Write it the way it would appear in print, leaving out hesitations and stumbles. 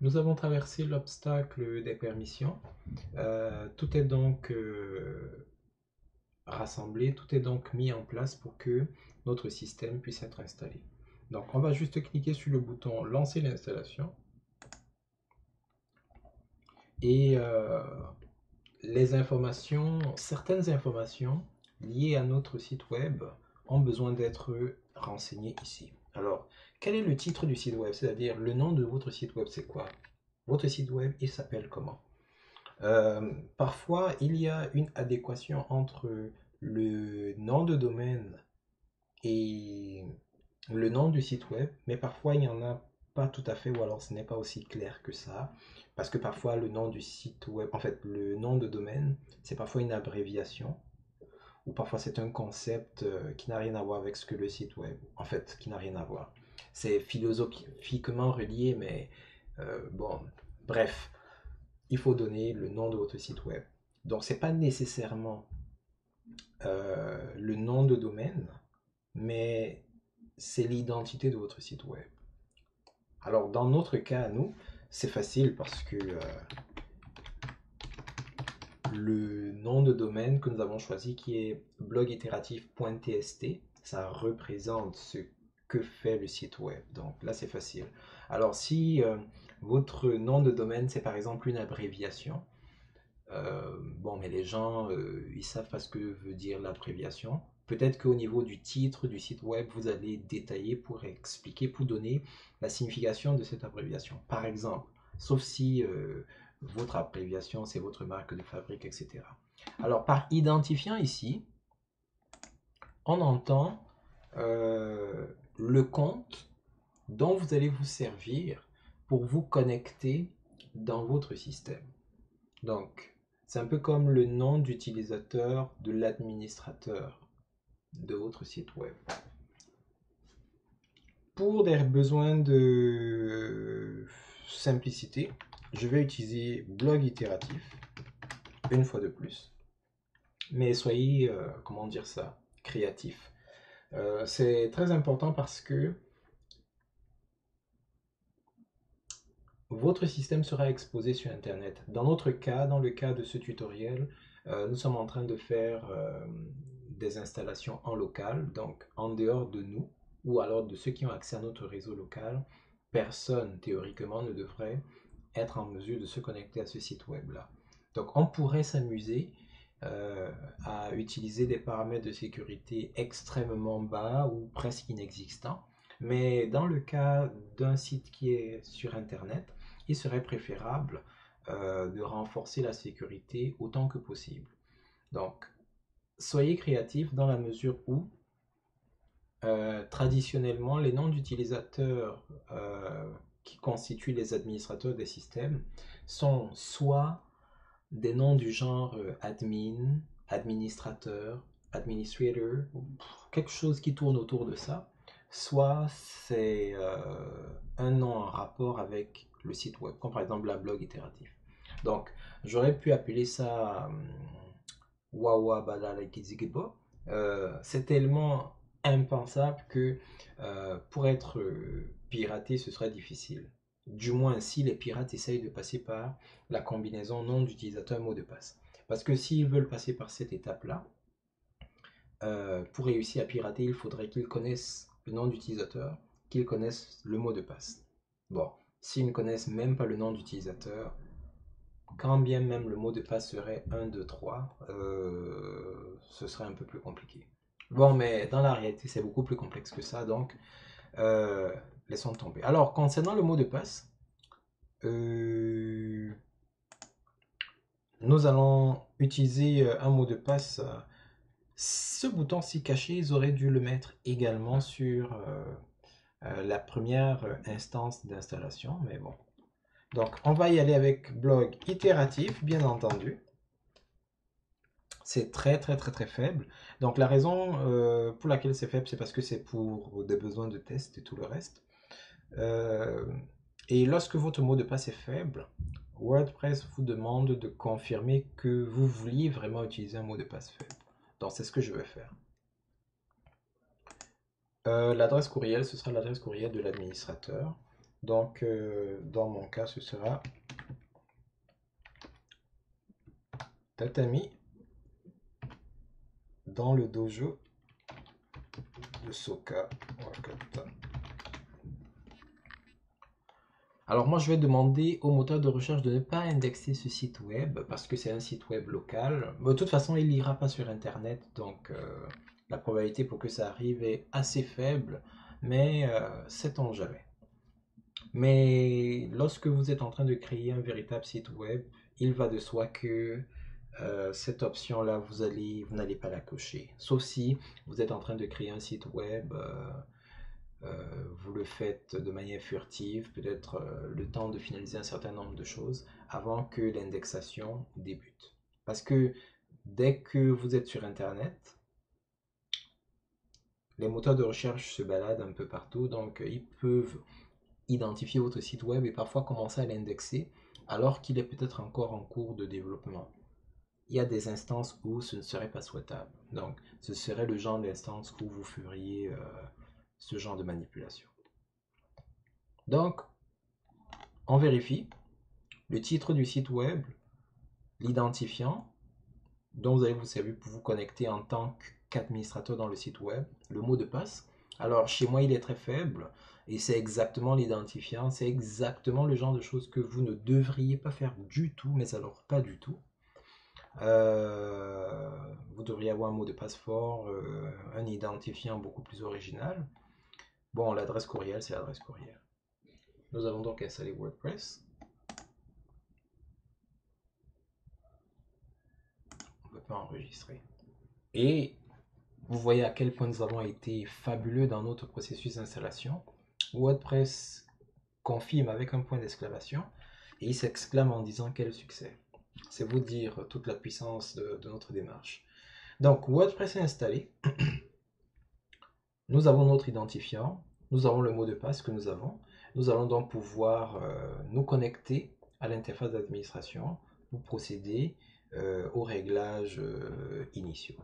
Nous avons traversé l'obstacle des permissions. Tout est donc rassemblé, tout est donc mis en place pour que notre système puisse être installé. Donc on va juste cliquer sur le bouton lancer l'installation et les informations, certaines informations liées à notre site web ont besoin d'être renseignées ici. Alors, quel est le titre du site web? C'est-à-dire le nom de votre site web, c'est quoi? Votre site web, il s'appelle comment? Parfois, il y a une adéquation entre le nom de domaine et le nom du site web, mais parfois il n'y en a pas tout à fait, ou alors ce n'est pas aussi clair que ça, parce que parfois le nom du site web, en fait, le nom de domaine, c'est parfois une abréviation, ou parfois c'est un concept qui n'a rien à voir avec ce que le site web, en fait, qui n'a rien à voir. C'est philosophiquement relié, mais bon, bref, il faut donner le nom de votre site web. Donc, c'est pas nécessairement le nom de domaine, mais c'est l'identité de votre site web. Alors, dans notre cas, nous, c'est facile parce que le nom de domaine que nous avons choisi, qui est blogitératif.tst, ça représente ce que fait le site web. Donc là, c'est facile. Alors, si votre nom de domaine, c'est par exemple une abréviation, bon, mais les gens, ils savent pas ce que veut dire l'abréviation. Peut-être qu'au niveau du titre du site web, vous allez détailler pour expliquer, pour donner la signification de cette abréviation. Par exemple, sauf si votre abréviation, c'est votre marque de fabrique, etc. Alors, par identifiant ici, on entend le compte dont vous allez vous servir pour vous connecter dans votre système. Donc, c'est un peu comme le nom d'utilisateur de l'administrateur de votre site web. Pour des besoins de simplicité, je vais utiliser blog itératif une fois de plus. Mais soyez, comment dire ça, créatif. C'est très important parce que votre système sera exposé sur Internet. Dans notre cas, dans le cas de ce tutoriel, nous sommes en train de faire des installations en local, donc en dehors de nous, ou alors de ceux qui ont accès à notre réseau local. Personne, théoriquement, ne devrait être en mesure de se connecter à ce site web-là. Donc on pourrait s'amuser à utiliser des paramètres de sécurité extrêmement bas ou presque inexistants. Mais dans le cas d'un site qui est sur Internet, il serait préférable de renforcer la sécurité autant que possible. Donc, soyez créatifs dans la mesure où, traditionnellement, les noms d'utilisateurs qui constituent les administrateurs des systèmes sont soit des noms du genre admin, administrateur, administrator, quelque chose qui tourne autour de ça, soit c'est un nom en rapport avec le site web, comme par exemple la blog itératif. Donc, j'aurais pu appeler ça Wawa Badala Kizigbo. C'est tellement impensable que pour être piraté, ce serait difficile. Du moins, si les pirates essayent de passer par la combinaison nom d'utilisateur mot de passe. Parce que s'ils veulent passer par cette étape-là, pour réussir à pirater, il faudrait qu'ils connaissent le nom d'utilisateur, qu'ils connaissent le mot de passe. Bon, s'ils ne connaissent même pas le nom d'utilisateur, quand bien même le mot de passe serait 1, 2, 3, ce serait un peu plus compliqué. Bon, mais dans la réalité, c'est beaucoup plus complexe que ça, donc euh, laissons tomber. Alors, concernant le mot de passe, euh, nous allons utiliser un mot de passe. Ce bouton-ci caché, ils auraient dû le mettre également sur la première instance d'installation, mais bon. Donc, on va y aller avec blog itératif, bien entendu. C'est très très très très faible. Donc la raison pour laquelle c'est faible, c'est parce que c'est pour des besoins de test et tout le reste. Euh, et lorsque votre mot de passe est faible, WordPress vous demande de confirmer que vous vouliez vraiment utiliser un mot de passe faible. Donc c'est ce que je vais faire. L'adresse courriel, ce sera l'adresse courriel de l'administrateur. Donc, dans mon cas, ce sera tatami dans le dojo de Soka Wakata. Alors moi, je vais demander au moteur de recherche de ne pas indexer ce site web parce que c'est un site web local. Mais de toute façon, il n'ira pas sur Internet, donc la probabilité pour que ça arrive est assez faible, mais sait-on jamais. Mais lorsque vous êtes en train de créer un véritable site web, il va de soi que cette option-là, vous n'allez pas la cocher. Sauf si vous êtes en train de créer un site web, vous le faites de manière furtive, peut-être le temps de finaliser un certain nombre de choses avant que l'indexation débute. Parce que dès que vous êtes sur Internet, les moteurs de recherche se baladent un peu partout, donc ils peuvent identifier votre site web et parfois commencer à l'indexer alors qu'il est peut-être encore en cours de développement. Il y a des instances où ce ne serait pas souhaitable. Donc, ce serait le genre d'instance où vous feriez ce genre de manipulation. Donc, on vérifie le titre du site web, l'identifiant dont vous allez vous servir pour vous connecter en tant qu'administrateur dans le site web, le mot de passe. Alors, chez moi, il est très faible et c'est exactement l'identifiant, c'est exactement le genre de choses que vous ne devriez pas faire du tout, mais alors pas du tout. Vous devriez avoir un mot de passe fort, un identifiant beaucoup plus original. Bon, l'adresse courriel, c'est l'adresse courriel. Nous allons donc installer WordPress. On ne peut pas enregistrer. Et vous voyez à quel point nous avons été fabuleux dans notre processus d'installation. WordPress confirme avec un point d'exclamation et il s'exclame en disant quel succès. C'est vous dire toute la puissance de notre démarche. Donc WordPress est installé. Nous avons notre identifiant, nous avons le mot de passe que nous avons. Nous allons donc pouvoir nous connecter à l'interface d'administration pour procéder aux réglages initiaux.